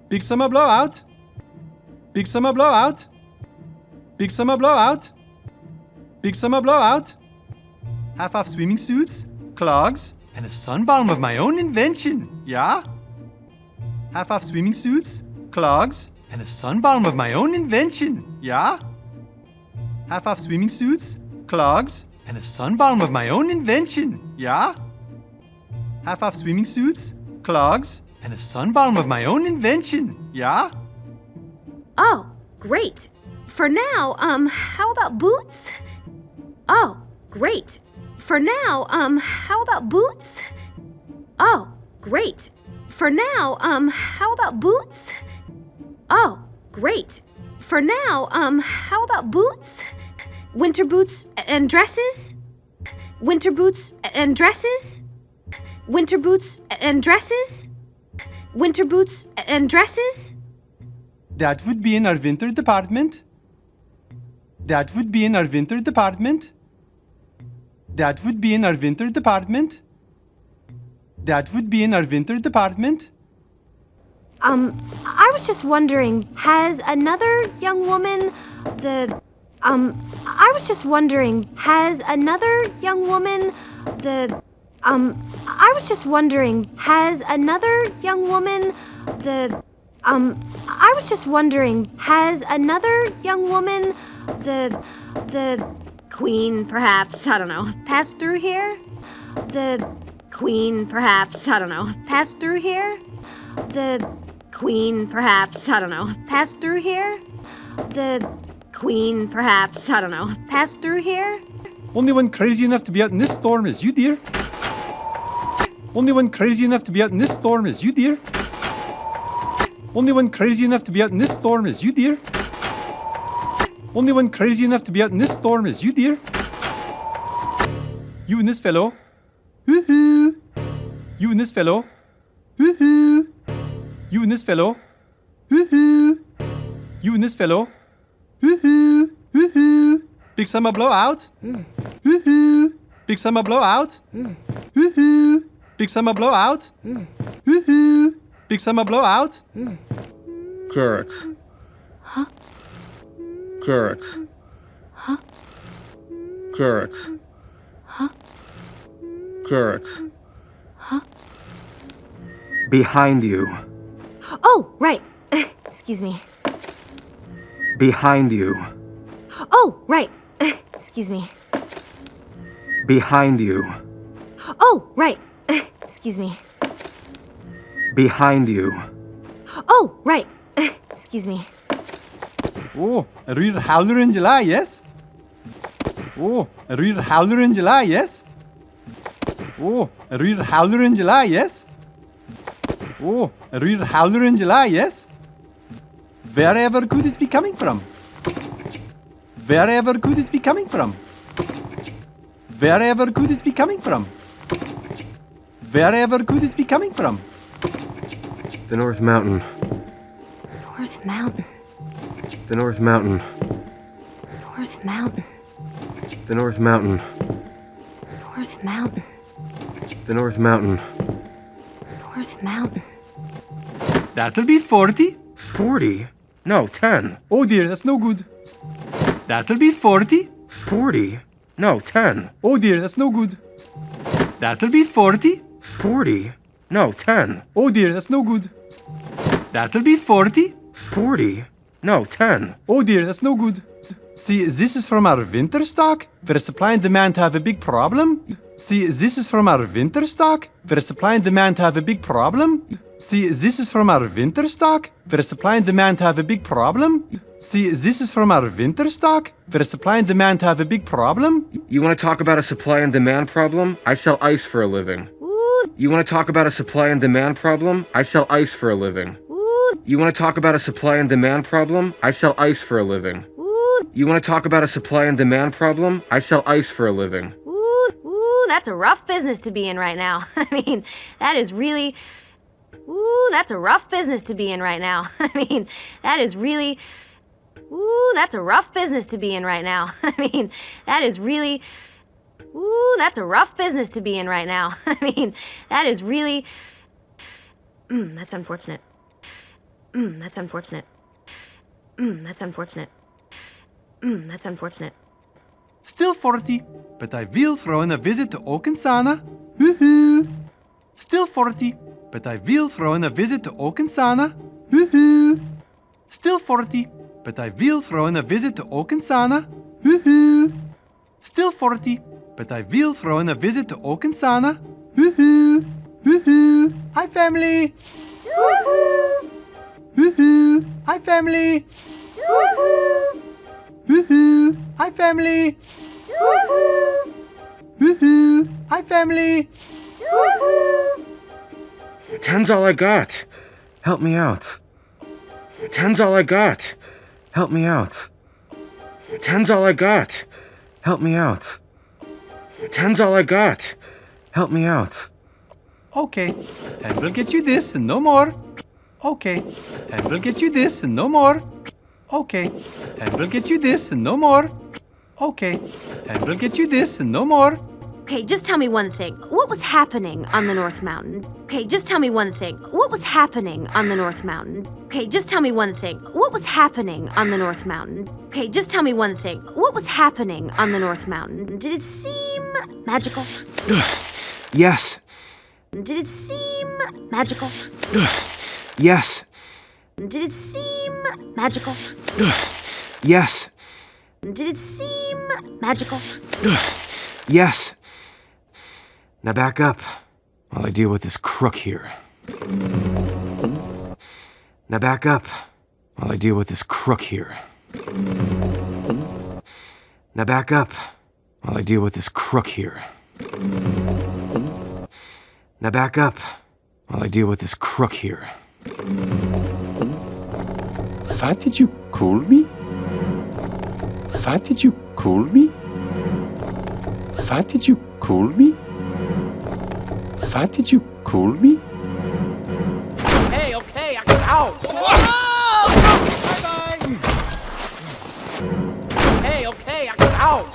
Big summer blowout. Big summer blowout. Big summer blowout. Big summer blowout. Half-off swimming suits, clogs, and a sun balm of my own invention. Yeah? Half-off swimming suits, clogs, and a sun balm of my own invention. Yeah? Half-off swimming suits, clogs, and a sun balm of my own invention. Yeah? Half-off swimming suits, clogs, and a sun balm of my own invention. Yeah? Oh, great. For now, how about boots? Oh, great. For now, how about boots? Oh, great. For now, how about boots? Oh, great. For now, how about boots? Winter boots and dresses? Winter boots and dresses? Winter boots and dresses? Winter boots and dresses? That would be in our winter department. That would be in our winter department. That would be in our winter department. That would be in our winter department. I was just wondering, has another young woman I was just wondering, has another young woman I was just wondering, has another young woman I was just wondering, has another young woman the Queen, perhaps, I don't know, passed through here? The Queen, perhaps, I don't know, passed through here? The Queen, perhaps, I don't know, passed through here? The Queen, perhaps, I don't know, passed through here? Only one crazy enough to be out in this storm is you, dear. Only one crazy enough to be out in this storm is you, dear. Only one crazy enough to be out in this storm is you, dear. Only one crazy enough to be out in this storm is you, dear. You and this fellow. Woohoo! You and this fellow. Woohoo! You and this fellow. Woohoo! You and this fellow. Woohoo! Woohoo! Big summer blowout. Woohoo! Big summer blowout. Woohoo! Big summer blowout. Woohoo! Big summer blowout. Carrots. Huh? Carrots. Huh? Carrots. Huh? Carrots. Huh? Behind you. Oh, right. Excuse me. Behind you. Oh, right. Excuse me. Behind you. Oh, right. Excuse me. Behind you. Oh, right. Excuse me. Oh, a real howler in July, yes? Oh, a real howler in July, yes? Oh, a real howler in July, yes? Oh, a real howler in July, yes? Wherever could it be coming from? Wherever could it be coming from? Wherever could it be coming from? Wherever could it be coming from? The North Mountain. North Mountain. The North Mountain. North Mountain. The North Mountain. North Mountain. The North Mountain. North Mountain. That'll be 40. 40? No, 10. Oh dear, that's no good. That'll be 40. 40? No, 10. Oh dear, that's no good. That'll be 40. 40? No, 10. Oh dear, that's no good. That'll be 40. 40? No, 10. Oh dear, that's no good. See, this is from our winter stock, where supply and demand have a big problem. See, this is from our winter stock, where supply and demand have a big problem. See, this is from our winter stock, where supply and demand have a big problem. See, this is from our winter stock, where supply and demand have a big problem. You want to talk about a supply and demand problem? I sell ice for a living. Ooh, You want to talk about a supply and demand problem? I sell ice for a living. ooh, You want to talk about a supply and demand problem? I sell ice for a living. ooh, You want to talk about a supply and demand problem? I sell ice for a living. ooh, that's a rough business to be in right now. I mean, that is really... Ooh, that's a rough business to be in right now. I mean, that is really... Ooh, that's a rough business to be in right now. I mean, that is really... Ooh, that's a rough business to be in right now. I mean, that is really... that's unfortunate. That's unfortunate. That's unfortunate. That's unfortunate. Still 40, but I will throw in a visit to Okansana. Woohoo! Still 40, but I will throw in a visit to Okansana. Woohoo! Still 40, but I will throw in a visit to Okansana. Woohoo! Still 40, but I will throw in a visit to Okansana. Woohoo! Woohoo! Hi, family! Woohoo! Woohoo! Hi, family! Woohoo! Woohoo! Hi, family! Woohoo! Woohoo! Hi, family! Woohoo! 10's all I got. Help me out. 10's all I got. Help me out. 10's all I got. Help me out. 10's all I got. Help me out. Okay, and we'll get you this and no more. Okay, and we'll get you this and no more. Okay, and we'll get you this and no more. Okay, and we'll get you this and no more. Okay, just tell me one thing. What was happening on the North Mountain? Okay, just tell me one thing. What was happening on the North Mountain? Okay, just tell me one thing. What was happening on the North Mountain? Okay, just tell me one thing. What was happening on the North Mountain? Did it seem magical? Yes. Did it seem magical? Yes. Did it seem magical? Yes. Did it seem magical? Yes. Now back up while I deal with this crook here. Now back up while I deal with this crook here. Now back up while I deal with this crook here. Now back up while I deal with this crook here. What did you call me? What did you call me? What did you call me? What did you call me? Hey, okay, I got out. Bye-bye. Hey, okay, I got out.